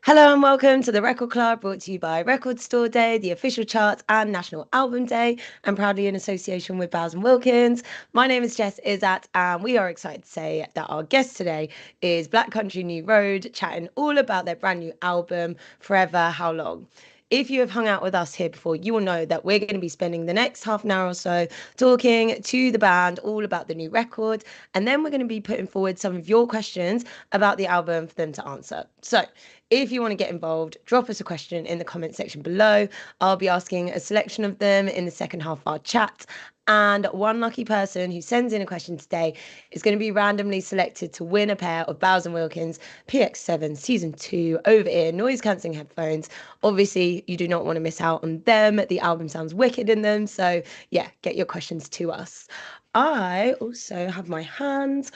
Hello and welcome to the Record Club, brought to you by Record Store Day, the official charts, and National Album Day, and proudly in association with Bowers Wilkins. My name is Jess Iszatt, and we are excited to say that our guest today is Black Country New Road, chatting all about their brand new album, Forever Howlong. If you have hung out with us here before, you will know that we're going to be spending the next half an hour or so talking to the band all about the new record. And then we're going to be putting forward some of your questions about the album for them to answer. So if you want to get involved, drop us a question in the comment section below. I'll be asking a selection of them in the second half of our chat. And one lucky person who sends in a question today is going to be randomly selected to win a pair of Bowers and Wilkins PX7 Season 2 over-ear noise cancelling headphones. Obviously, you do not want to miss out on them. The album sounds wicked in them. So, yeah, get your questions to us. I also have my hands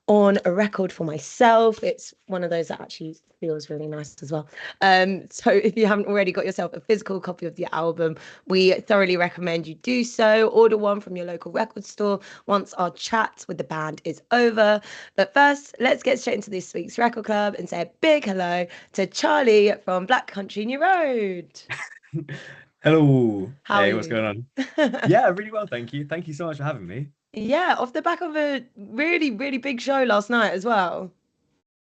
on a record for myself. It's one of those that actually feels really nice as well. So if you haven't already got yourself a physical copy of the album, we thoroughly recommend you do so. Order one from your local record store once our chat with the band is over. But first, let's get straight into this week's Record Club and say a big hello to Charlie from Black Country New Road. Hello. How are Hey, what's you? going on? Yeah, really well, thank you. Thank you so much for having me. Yeah, off the back of a really, really big show last night as well.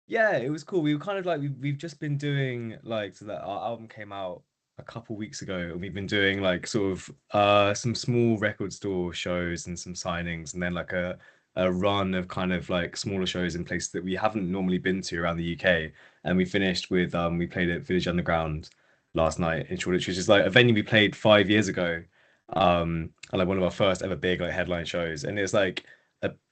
Yeah, it was cool. We were kind of like we've just been doing like so that our album came out a couple weeks ago, and we've been doing like sort of some small record store shows and some signings, and then like a run of kind of like smaller shows in places that we haven't normally been to around the UK. And we finished with we played at Village Underground last night in Shoreditch, which is like a venue we played 5 years ago. And like one of our first ever big like headline shows. And it's like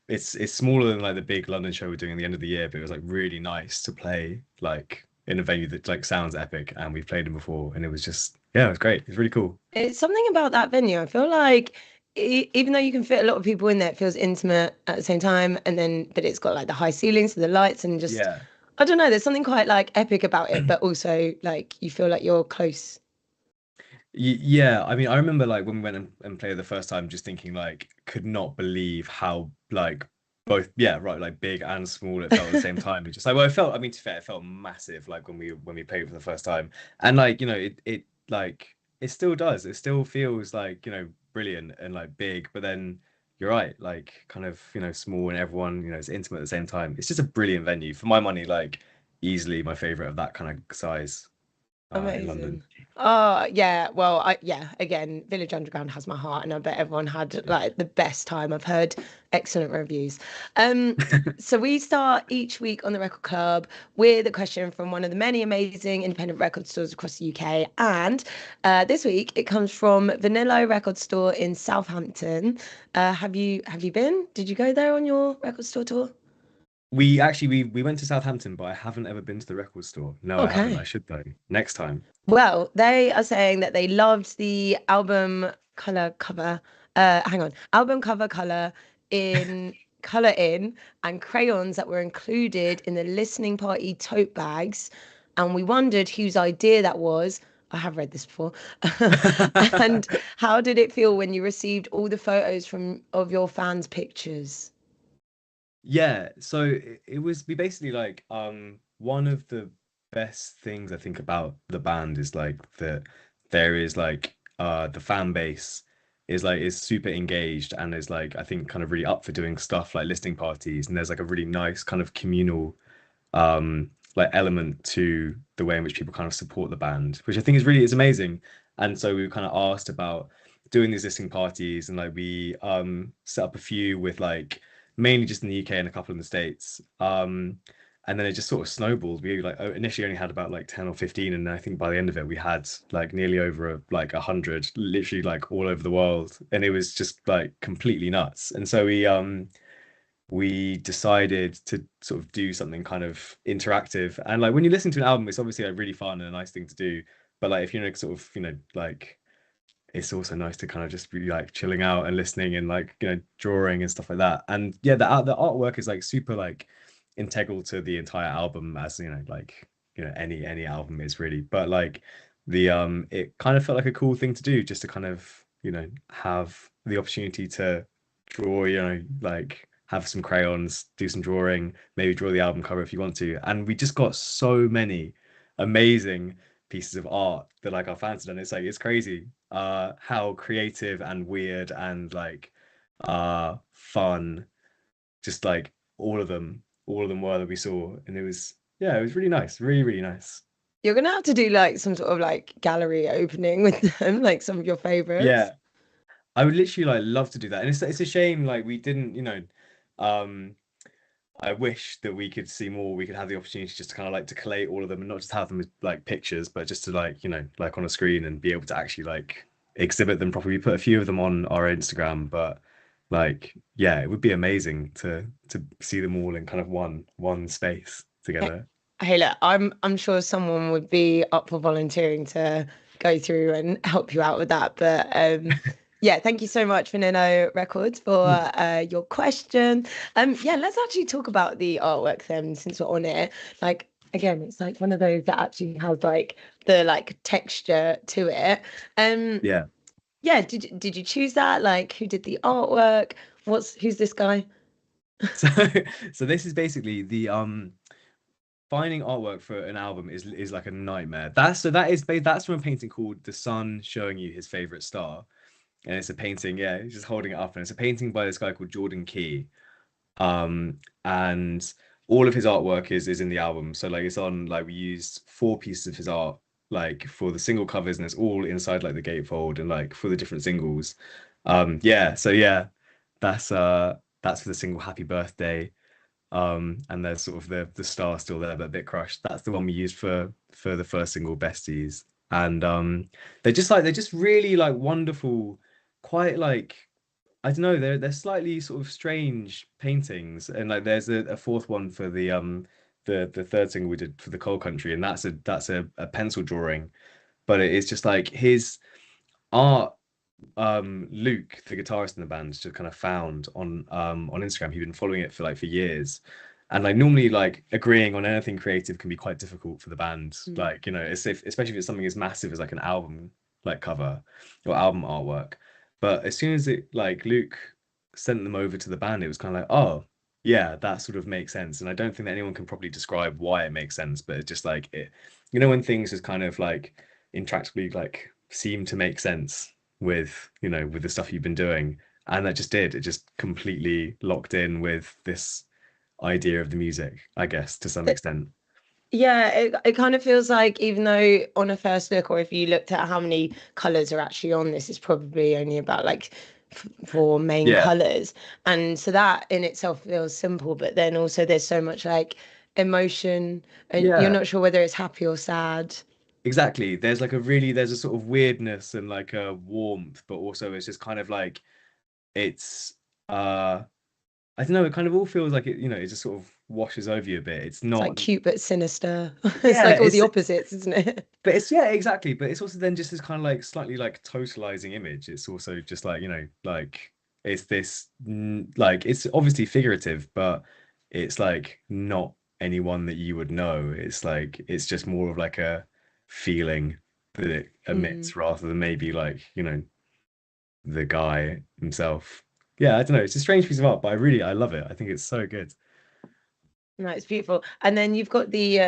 it's smaller than like the big London show we're doing at the end of the year, but it was like really nice to play like in a venue that like sounds epic, and we've played them before, and it was just yeah, it was great. It's really cool. It's something about that venue. I feel like even though you can fit a lot of people in there, it feels intimate at the same time. And then, but it's got like the high ceilings, the lights, and just, Yeah. I don't know, there's something quite like epic about it, but also like you feel like you're close. Yeah, I mean, I remember like when we went and played the first time, just thinking like, could not believe how like both, yeah, right, like big and small it felt at the same time. It's just like, well, it felt, I mean, to be fair, it felt massive like when we played for the first time, and like it like it still does. It still feels like brilliant and like big, but then you're right, like kind of small and everyone is intimate at the same time. It's just a brilliant venue for my money, like easily my favorite of that kind of size in London. Amazing. Oh, yeah. Well, yeah, again, Village Underground has my heart, and I bet everyone had like the best time. I've heard excellent reviews. Um, so we start each week on the Record Club with a question from one of the many amazing independent record stores across the UK. And this week it comes from Vanilla Record Store in Southampton. Have you been? Did you go there on your record store tour? We actually we went to Southampton, but I haven't ever been to the record store. No, I haven't. I Okay. should though. Next time. Well, they are saying that they loved the album color cover. Hang on, album cover color in and crayons that were included in the listening party tote bags, and we wondered whose idea that was. I have read this before. And how did it feel when you received all the photos from of your fans' pictures? Yeah, so it was we basically like one of the best things I think about the band is like that there is like the fan base is super engaged and is like I think kind of really up for doing stuff like listening parties, and there's like a really nice kind of communal like element to the way in which people kind of support the band, which I think is amazing. And so we were kind of asked about doing these listening parties, and like we set up a few with like mainly just in the UK and a couple in the States. And then it just sort of snowballed. We like initially only had about like 10 or 15, and I think by the end of it we had like nearly over like 100, literally like all over the world, and it was just like completely nuts. And so we decided to sort of do something kind of interactive. And like when you listen to an album, it's obviously like really fun and a nice thing to do. But like if you're like, sort of, like it's also nice to kind of just be like chilling out and listening and like, drawing and stuff like that. And yeah, the artwork is like super like integral to the entire album, as like any album is really. But like the it kind of felt like a cool thing to do, just to kind of have the opportunity to draw, like have some crayons, do some drawing, maybe draw the album cover if you want to. And we just got so many. amazing pieces of art that like our fans have done. It's like it's crazy how creative and weird and like fun, just like all of them were that we saw. And it was, yeah, it was really nice, really, really nice. You're gonna have to do like some sort of like gallery opening with them, like some of your favorites. Yeah, I would literally like love to do that. And it's a shame like we didn't, um I wish that we could see more. We could have the opportunity just to kind of like to collate all of them and not just have them as like pictures, but just to like, like on a screen and be able to actually like exhibit them properly. We put a few of them on our Instagram, but like, yeah, it would be amazing to see them all in kind of one space Hey, together. hey, look, I'm sure someone would be up for volunteering to go through and help you out with that. But yeah, thank you so much, Vanilla Records, for Mm. your question. Yeah, let's actually talk about the artwork then, since we're on it. Like again, it's like one of those that actually has like the like texture to it. Um, Yeah. yeah, did you choose that? Like, who did the artwork? Who's this guy? So so this is basically the finding artwork for an album is like a nightmare. That's from a painting called The Sun Showing You His Favorite Star. And it's a painting, yeah, he's just holding it up, and it's a painting by this guy called Jordan Key. And all of his artwork is in the album. So like it's on like we used four pieces of his art like for the single covers, and it's all inside like the gatefold and like for the different singles. Yeah, so yeah, that's for the single Happy Birthday. And there's sort of the star still there, but a bit crushed. That's the one we used for the first single, Besties. And they're just really like wonderful, quite like I don't know, they're slightly sort of strange paintings. And like there's a fourth one for the third single we did for the Cold Country, and that's a pencil drawing, but it is just like his art. Luke, the guitarist in the band, just kind of found on Instagram. He'd been following it for years. And like normally like agreeing on anything creative can be quite difficult for the band. Mm. Like, especially if it's something as massive as like an album like cover or album artwork. But as soon as it like Luke sent them over to the band, it was kind of like, oh yeah, that sort of makes sense. And I don't think that anyone can probably describe why it makes sense, but it's just like it, when things just kind of like intractably like seem to make sense with with the stuff you've been doing, and that just did it just completely locked in with this idea of the music, I guess, to some extent. Yeah, it kind of feels like even though on a first look, or if you looked at how many colors are actually on this, it's probably only about like four main Yeah, colors. And so that in itself feels simple, but then also there's so much like emotion, and you're yeah, not sure whether it's happy or sad. exactly. There's a sort of weirdness and like a warmth, but also it's just kind of like it's I don't know, it kind of all feels like it just sort of washes over you a bit. It's It's not. like cute but sinister. It's Yeah, like all it's the opposites, isn't it? but it's yeah, exactly. But it's also then just this kind of like slightly like totalizing image. It's also just like, like it's this like it's obviously figurative, but it's like not anyone that you would know. It's like it's just more of like a feeling that it Mm. emits rather than maybe like, the guy himself. Yeah, I don't know. It's a strange piece of art, but I love it. I think it's so good. No, it's beautiful. And then you've got the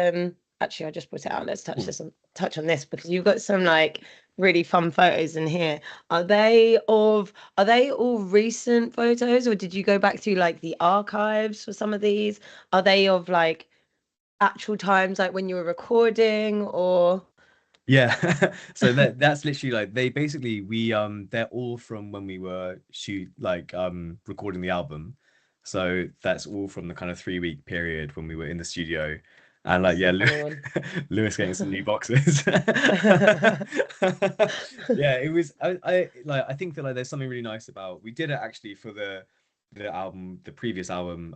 actually I just put it out. Let's Cool. touch on this because you've got some like really fun photos in here. Are they all recent photos, or did you go back to like the archives for some of these? Are they of like actual times like when you were recording or Yeah. So that's literally like they basically they're all from when we were recording the album. So that's all from the kind of 3 week period when we were in the studio. And like this is yeah, a funny one. Lewis getting some new boxes. Yeah, it was I think that like there's something really nice about we did it actually for the album, the previous album,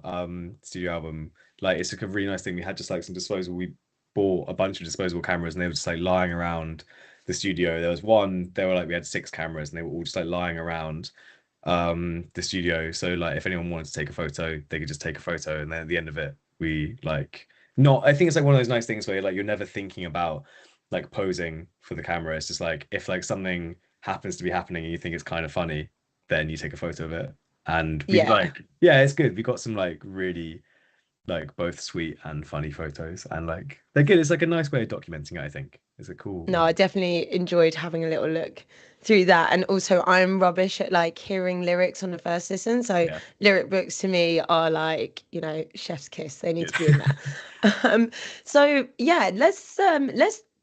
studio album. Like it's like a really nice thing. We had just like some disposable we bought a bunch of disposable cameras, and they were just like lying around the studio. We had six cameras, and they were all just like lying around the studio. So like if anyone wanted to take a photo, they could just take a photo, and then at the end of it, we like not I think it's like one of those nice things where like you're never thinking about like posing for the camera. It's just like if like something happens to be happening and you think it's kind of funny, then you take a photo of it. And we Yeah. like, yeah, it's good. We got some like really like both sweet and funny photos, and like they're good. It's like a nice way of documenting it, I think. It's a cool, No, I definitely enjoyed having a little look through that. And also, I'm rubbish at like hearing lyrics on the first listen. So, yeah, lyric books to me are like, chef's kiss. They need yeah. to be in there. Um, so yeah, let's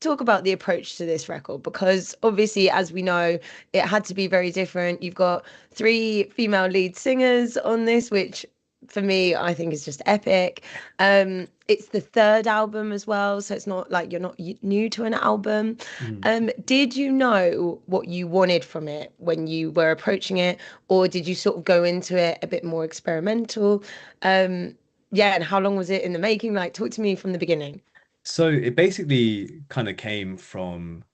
talk about the approach to this record because obviously, as we know, it had to be very different. You've got three female lead singers on this, which for me, I think is just epic. It's the third album as well, so it's not like you're not new to an album. Mm. Did you know what you wanted from it when you were approaching it, or did you sort of go into it a bit more experimental? Um, yeah, and how long was it in the making? Like, talk to me from the beginning. So it basically kind of came from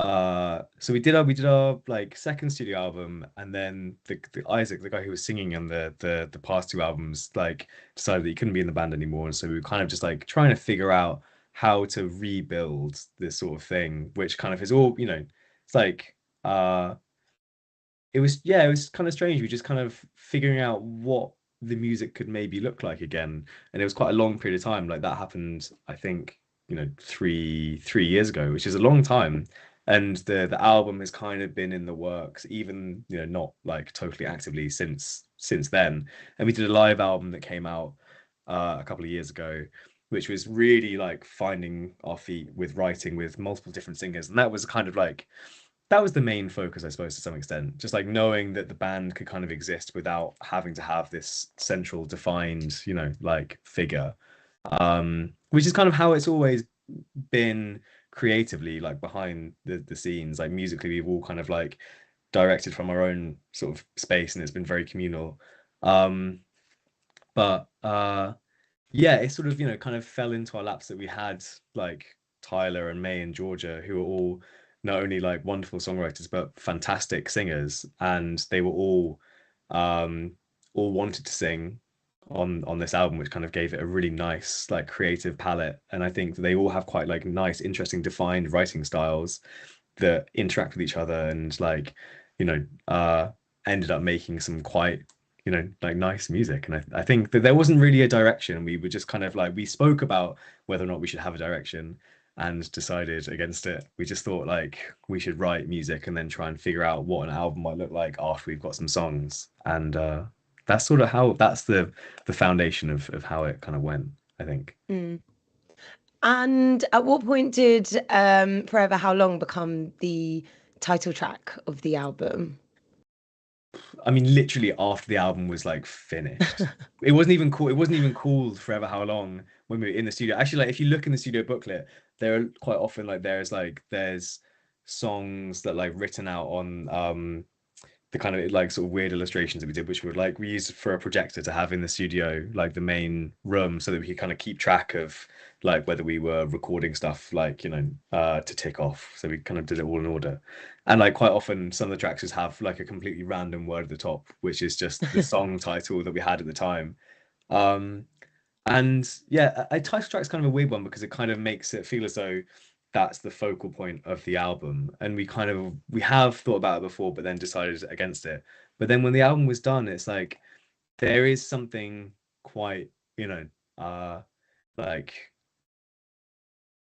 so we did our like second studio album, and then the Isaac, the guy who was singing on the past two albums, like decided that he couldn't be in the band anymore. And so we were kind of just like trying to figure out how to rebuild this sort of thing, which kind of is all, it's like it was, yeah, it was kind of strange. We just kind of figuring out what the music could maybe look like again. And it was quite a long period of time. Like that happened, I think, three years ago, which is a long time. And the album has kind of been in the works, even, not like totally actively since then. And we did a live album that came out a couple of years ago, which was really like finding our feet with writing with multiple different singers. And that was kind of like that was the main focus, I suppose, to some extent. Just like knowing that the band could kind of exist without having to have this central defined, like figure. Which is kind of how it's always been creatively, like behind the scenes. Like musically, we've all kind of like directed from our own sort of space, and it's been very communal. Um, but yeah, it sort of, kind of fell into our laps that we had like Tyler and May and Georgia, who were all not only like wonderful songwriters, but fantastic singers. And they were um, all wanted to sing on this album, which kind of gave it a really nice, like creative palette. And I think they all have quite like nice, interesting, defined writing styles that interact with each other and like, you know, ended up making some quite like nice music. And I think that there wasn't really a direction. We were just kind of like we spoke about whether or not we should have a direction and decided against it. We just thought like we should write music and then try and figure out what an album might look like after we've got some songs. And that's sort of how that's the foundation of how it kind of went, I think. Mm. And at what point did Forever How Long become the title track of the album? I mean, literally after the album was like finished. It wasn't even cool. It wasn't even called Forever How Long when we were in the studio. Actually, like if you look in the studio booklet, there are quite often like there's songs that like written out on the kind of like sort of weird illustrations that we did, which would like we used for a projector to have in the studio, like the main room, so that we could kind of keep track of like whether we were recording stuff like to tick off. So we kind of did it all in order. And like quite often some of the tracks just have like a completely random word at the top, which is just the song title that we had at the time. Um and yeah, a title track's kind of a weird one because it kind of makes it feel as though that's the focal point of the album. And we have thought about it before, but then decided against it. But then when the album was done, it's like there is something quite, uh like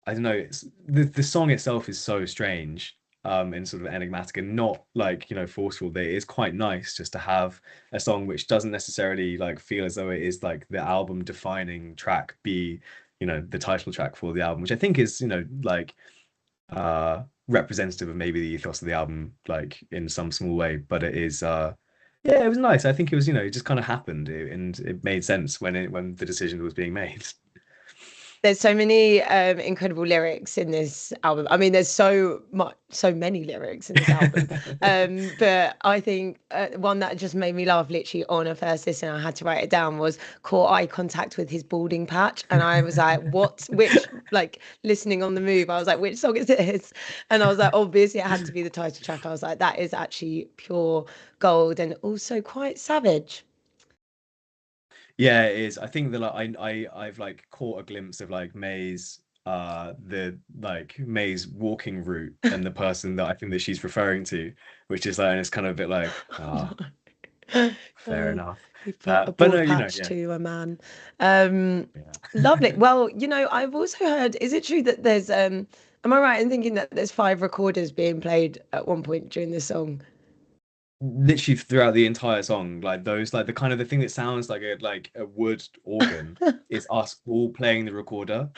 I don't know, it's the song itself is so strange, and sort of enigmatic and not like, forceful. That it is quite nice just to have a song which doesn't necessarily like feel as though it is like the album defining track be, the title track for the album, which I think is, like representative of maybe the ethos of the album, like in some small way. But it is yeah, it was nice. I think it was, it just kind of happened, and it made sense when the decision was being made. There's so many incredible lyrics in this album. I mean, there's so many lyrics in this album. But I think one that just made me laugh literally on a first listen, I had to write it down, was caught eye contact with his balding patch. And I was like, what? Which, like, listening on the move, I was like, which song is this? And I was like, obviously, it had to be the title track. I was like, that is actually pure gold and also quite savage. Yeah, it is. I think that like I've like caught a glimpse of like May's walking route and the person that I think that she's referring to, which is like, and it's kind of a bit like, No. Fair Oh, enough. he put a But bald no, patch yeah, to a man. Um, Lovely. yeah. Well, I've also heard, is it true that there's am I right in thinking that there's five recorders being played at one point during the song? Literally throughout the entire song, like those, like the kind of the thing that sounds like a wood organ is us all playing the recorder.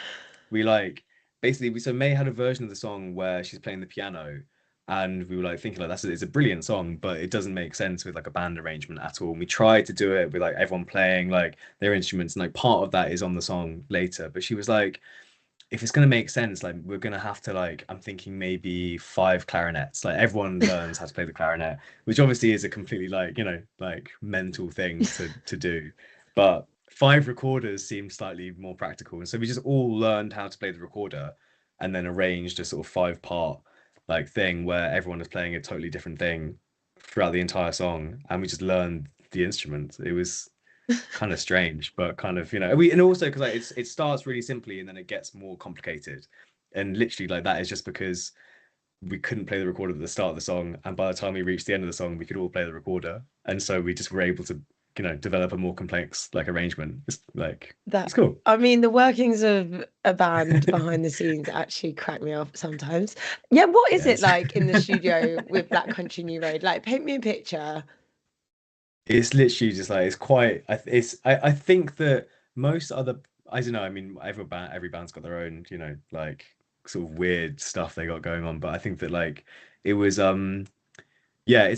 We like basically we so May had a version of the song where she's playing the piano, and we were like thinking like it's a brilliant song, but it doesn't make sense with like a band arrangement at all. And we tried to do it with like everyone playing like their instruments, and like part of that is on the song later. But she was like, if it's gonna make sense, like we're gonna have to like I'm thinking maybe five clarinets. Like everyone learns how to play the clarinet, which obviously is a completely like like mental thing to do. But five recorders seems slightly more practical. And so we just all learned how to play the recorder and then arranged a sort of five part like thing where everyone was playing a totally different thing throughout the entire song. And we just learned the instruments. It was kind of strange, but kind of we and also because like it starts really simply and then it gets more complicated, and literally like that is just because we couldn't play the recorder at the start of the song, and by the time we reached the end of the song, we could all play the recorder, and so we just were able to develop a more complex like arrangement. It's like That it's cool. I mean, the workings of a band behind the scenes actually crack me up sometimes. Yeah, what is it Yes. like in the studio with Black Country New Road? Like, paint me a picture. It's literally just like it's quite. I think that most other I don't know. I mean, every band's got their own like sort of weird stuff they got going on. But I think that like it was yeah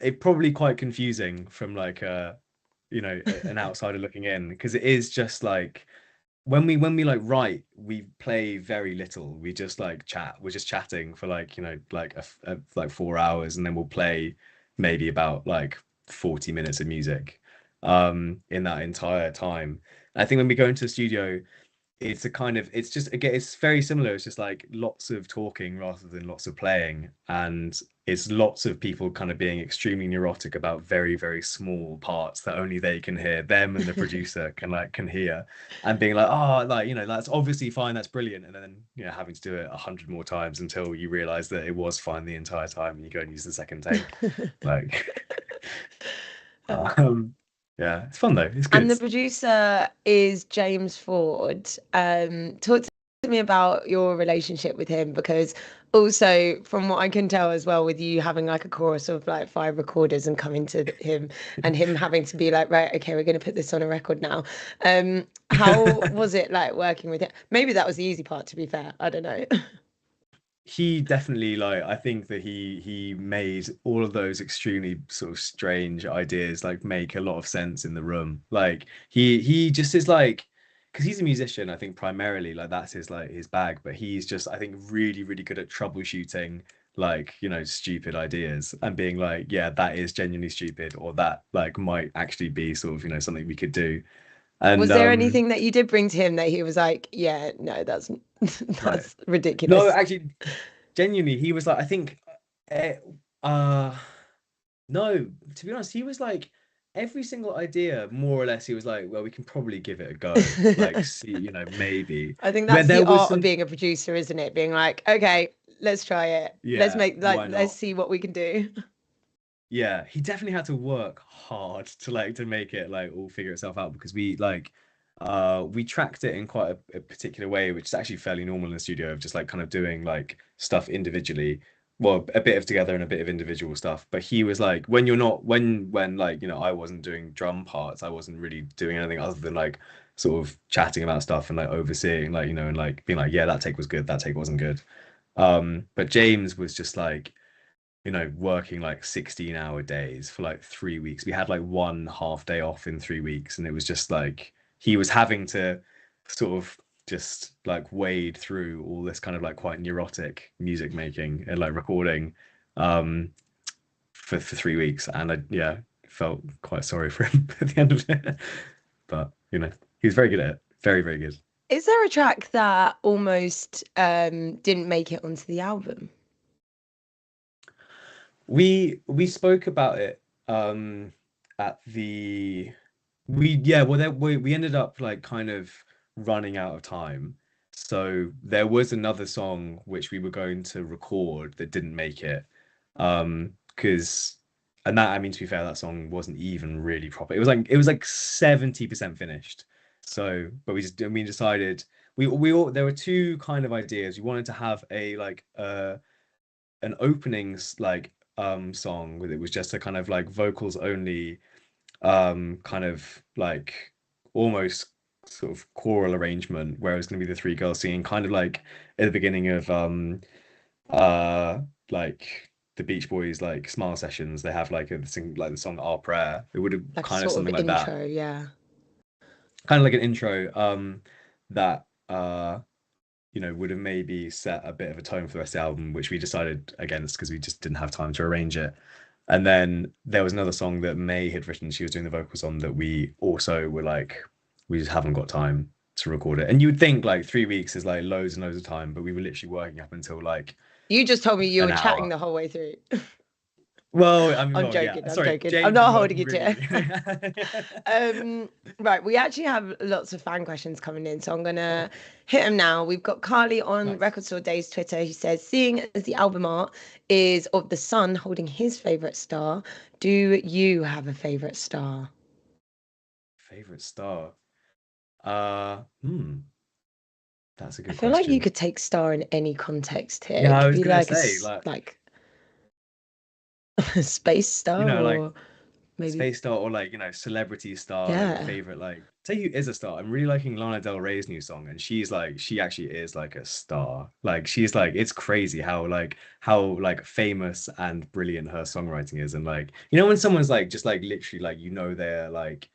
it probably quite confusing from like an outsider looking in because it is just like when we like write, we play very little. We just like chat. We're just chatting for like like like 4 hours, and then we'll play maybe about like 40 minutes of music in that entire time. I think when we go into the studio, it's a kind of it's just again it's very similar. It's just like lots of talking rather than lots of playing, and it's lots of people kind of being extremely neurotic about very very small parts that only they can hear, them and the producer can hear, and being like, oh, like that's obviously fine, that's brilliant, and then having to do it 100 more times until you realize that it was fine the entire time and you go and use the second take like um yeah, it's fun though, it's And good. the producer is James Ford. Talk to me about your relationship with him, because also from what I can tell as well, with you having like a chorus of like five recorders and coming to him and him having to be like, right, okay, we're going to put this on a record now. How was it like working with him? Maybe that was the easy part, to be fair. I don't know. He definitely like I think that he made all of those extremely sort of strange ideas like make a lot of sense in the room. Like he just is like because he's a musician, I think primarily like that's his like his bag, but he's just I think really really good at troubleshooting like stupid ideas and being like, yeah, that is genuinely stupid, or that like might actually be sort of something we could do. And Was there anything that you did bring to him that he was like, yeah, no, that's no, that's no, ridiculous? actually genuinely he was like I think eh, uh no, to be honest, he was like every single idea, more or less, he was like, well, we can probably give it a go. Like, see, maybe. I think Where that's the there was art of some, being a producer, isn't it? Being like, okay, let's try it. Let's yeah, make like why let's not? see what we can do. Yeah, he definitely had to work hard to like to make it like all figure itself out because we tracked it in quite a particular way, which is actually fairly normal in the studio of just like kind of doing like stuff individually. Well, a bit of together and a bit of individual stuff. But he was like, when you're not when like, I wasn't doing drum parts, I wasn't really doing anything other than like sort of chatting about stuff and like overseeing, like, and like being like, yeah, that take was good, that take wasn't good. But James was just like working like 16-hour days for like 3 weeks. We had like one half day off in 3 weeks, and it was just like he was having to sort of just like wade through all this kind of like quite neurotic music making and like recording um for 3 weeks. And I yeah felt quite sorry for him at the end of it. But he was very good at it. Very, very good. Is there a track that almost didn't make it onto the album? We spoke about it at the we yeah well we ended up like kind of running out of time, so there was another song which we were going to record that didn't make it because And that, I mean, to be fair, that song wasn't even really proper. It was like 70% finished. So, but we decided we all there were two kind of ideas. We wanted to have a like an openings like song with it was just a kind of like vocals only kind of like almost sort of choral arrangement where it was going to be the three girls singing kind of like at the beginning of uh like the Beach Boys like Smile Sessions. They have like a sing like the song Our Prayer. It would have Like a kind of sort of something like that, intro, yeah. kind of like an intro that would have maybe set a bit of a tone for the rest of the album, which we decided against because we just didn't have time to arrange it. And then there was another song that May had written, she was doing the vocals on, that we also were like, we just haven't got time to record it. And you would think like 3 weeks is like loads and loads of time, but we were literally working up until like You just told me you an were chatting hour. the whole way through. Well, I mean, I'm well, joking. yeah. I'm Sorry, joking. I'm James was not holding working you to really. it. Right, we actually have lots of fan questions coming in, so I'm gonna hit them now. We've got Carly on Nice. Record Store Days Twitter who says, "Seeing as the album art is of the sun holding his favorite star, do you have a favorite star?" Favorite star? Uh, hmm, that's a I good feel like you question. could take star in any context here. Yeah, It I could was be gonna like say, like, like a space star, like or maybe space star or like celebrity star, like yeah. favorite, like tell you who is a star. I'm really liking Lana Del Rey's new song, and she actually is like a star. Like she's like it's crazy how famous and brilliant her songwriting is. And like when someone's like just like literally like they're like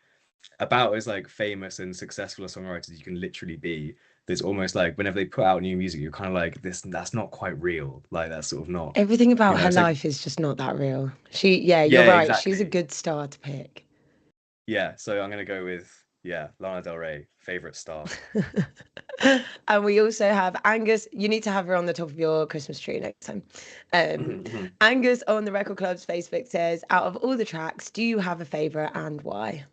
about as like famous and successful a songwriter as you can literally be. There's almost like whenever they put out new music, you're kind of like this, that's not quite real. Like that's sort of not, Everything about her it's like, life is just not that real. Yeah, you're yeah, right. She's a exactly. good star to pick. Yeah, so I'm gonna go with Lana Del Rey, favorite star. And we also have Angus. You need to have her on the top of your Christmas tree next time. Um, Angus on the Record Club's Facebook says, "Out of all the tracks, do you have a favorite and why?"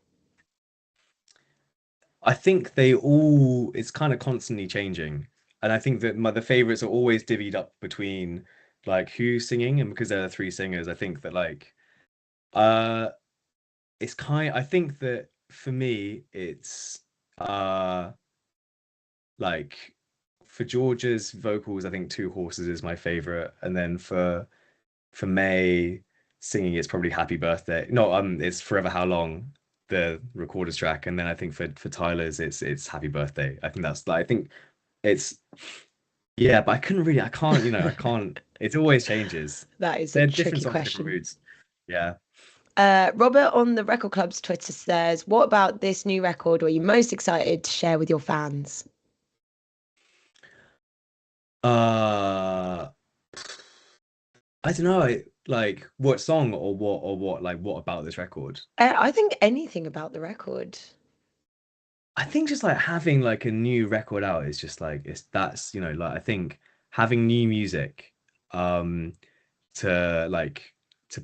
I think they all it's kind of constantly changing. And I think that the favorites are always divvied up between like who's singing, and because there are three singers, I think that like uh I think that for me it's uh like for George's vocals, I think Two Horses is my favorite. And then for May singing, it's probably Happy Birthday. No, it's Forever How Long, the recorders track. And then I think for Tyler's, it's Happy Birthday. I think that's like I think it's yeah, but I can't, I can't. It always changes. That is a They're different tricky songs for different question. moods. Yeah. Robert on the Record Club's Twitter says, "What about this new record were you most excited to share with your fans?" Uh, I don't know, like what song or what like what about this record? I think anything about the record. I think just like having like a new record out is just like it's that's like I think having new music um to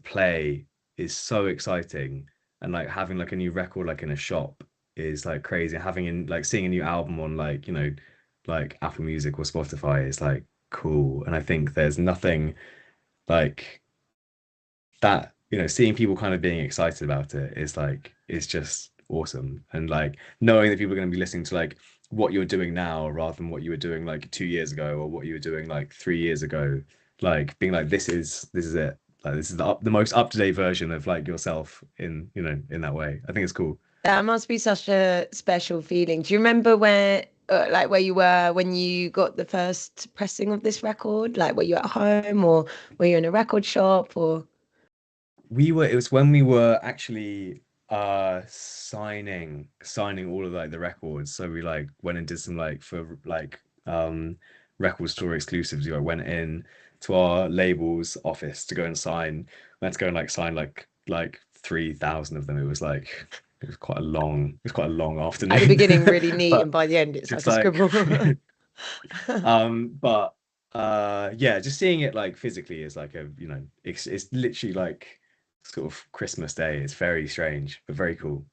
play is so exciting, and like having like a new record like in a shop is like crazy. Having in like seeing a new album on like like Apple Music or Spotify is like cool. And I think there's nothing like that, seeing people kind of being excited about it is like it's just awesome. And like knowing that people are going to be listening to like what you're doing now rather than what you were doing like 2 years ago or what you were doing like 3 years ago, like being like this is it, like this is the most up-to-date version of like yourself in that way. I think it's cool. That must be such a special feeling. Do you remember where you were when you got the first pressing of this record? Like, were you at home or were you in a record shop or? It was when we were actually signing all of like the records. So we like went and did some like for like record store exclusives. We like went in to our label's office to go and sign. We had to go and like sign like 3,000 of them. It was quite a long At the afternoon. beginning, really neat, But and by the end, it's like just a like scribble. but yeah, just seeing it like physically is like it's literally like sort of Christmas Day. It's very strange, but very cool.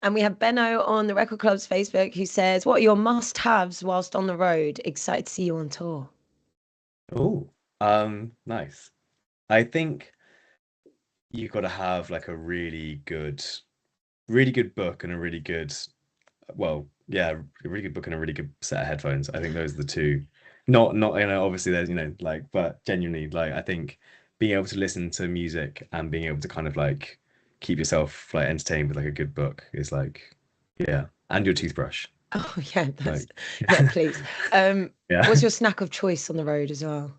And we have Benno on the Record Club's Facebook who says, "What are your must-haves whilst on the road? Excited to see you on tour." Oh, nice. I think you've got to have like a really good book and a really good, well, yeah, a really good book and a really good set of headphones. I think those are the two. Not, obviously there's, like, but genuinely, like, I think being able to listen to music and being able to kind of like keep yourself like entertained with like a good book is like, yeah, and your toothbrush. Oh yeah, Like, yeah, please. What's yeah. your snack of choice on the road as well?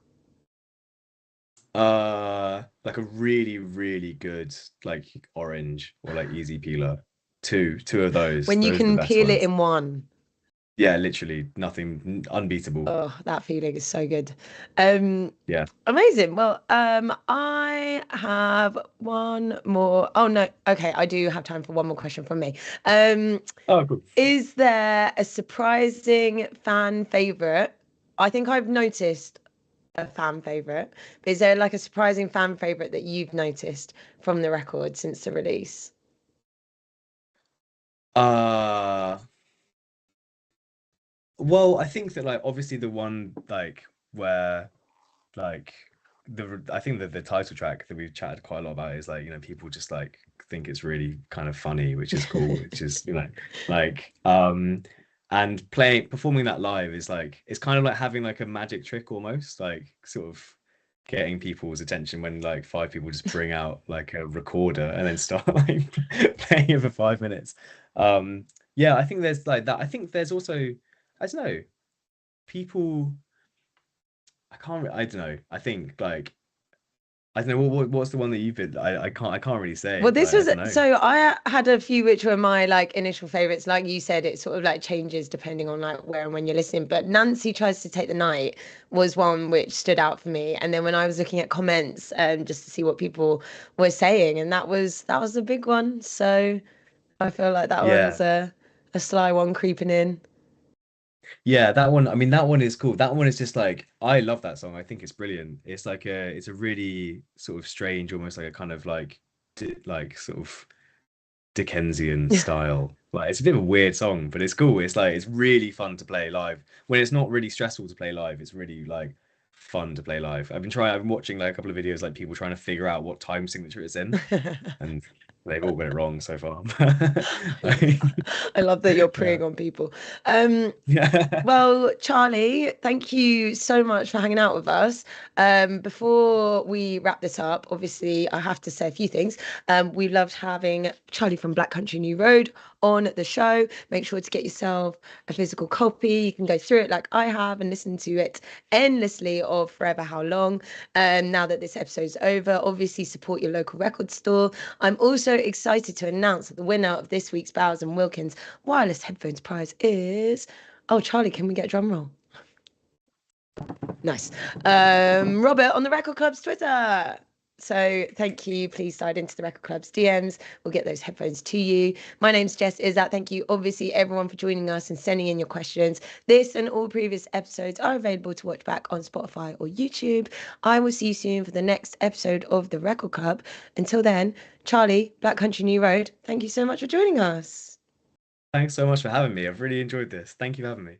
Like a really, really good like orange or like easy peeler. Two of those. When you Those are the can best peel it ones. in one. Yeah, literally nothing unbeatable. Oh, that feeling is so good. Um, Yeah. Amazing. Well, I have one more. Oh no, okay, I do have time for one more question from me. Um, Oh, cool. is there a surprising fan favorite? I think I've noticed a fan favorite, but is there like a surprising fan favorite that you've noticed from the record since the release? Uh, well, I think that like obviously the one like where like I think that the title track that we've chatted quite a lot about is like, people just like think it's really kind of funny, which is cool, which is, like and playing performing that live is like it's kind of like having like a magic trick almost, like sort of getting people's attention when like five people just bring out like a recorder and then start like playing it for 5 minutes. Yeah, I think there's like that. I think there's also, I don't know, people I don't know. I think like I don't know what's the one that you've been. I can't really Well, say. this Like I was don't know. so I had a few which were my like initial favorites. Like you said, it sort of like changes depending on like where and when you're listening. But Nancy Tries to Take the Night was one which stood out for me. And then when I was looking at comments, just to see what people were saying, and that was a big one. So I feel like that one's Yeah, a sly one creeping in. yeah, that one. I mean, that one is cool. That one is just like I love that song. I think it's brilliant. It's a really sort of strange, almost like a kind of like like sort of Dickensian style. Like it's a bit of a weird song, but it's cool. It's like it's really fun to play live. When it's not really stressful to play live, it's really like fun to play live. I've been watching like a couple of videos like people trying to figure out what time signature it's in, and they've all got it wrong so far. I love that you're Yeah. preying on people. Um, Yeah. Well, Charlie, thank you so much for hanging out with us. Before we wrap this up, obviously, I have to say a few things. We loved having Charlie from Black Country New Road on the show. Make sure to get yourself a physical copy. You can go through it like I have and listen to it endlessly of Forever How Long. Now that this episode's over, obviously support your local record store. I'm also excited to announce that the winner of this week's Bowers and Wilkins wireless headphones prize is. Oh, Charlie, can we get a drum roll? Nice. Robert on the Record Club's Twitter. So thank you. Please slide into the Record Club's DMs. We'll get those headphones to you. My name's Jess Iszatt. Thank you, obviously, everyone for joining us and sending in your questions. This and all previous episodes are available to watch back on Spotify or YouTube. I will see you soon for the next episode of the Record Club. Until then, Charlie, Black Country New Road, thank you so much for joining us. Thanks so much for having me. I've really enjoyed this. Thank you for having me.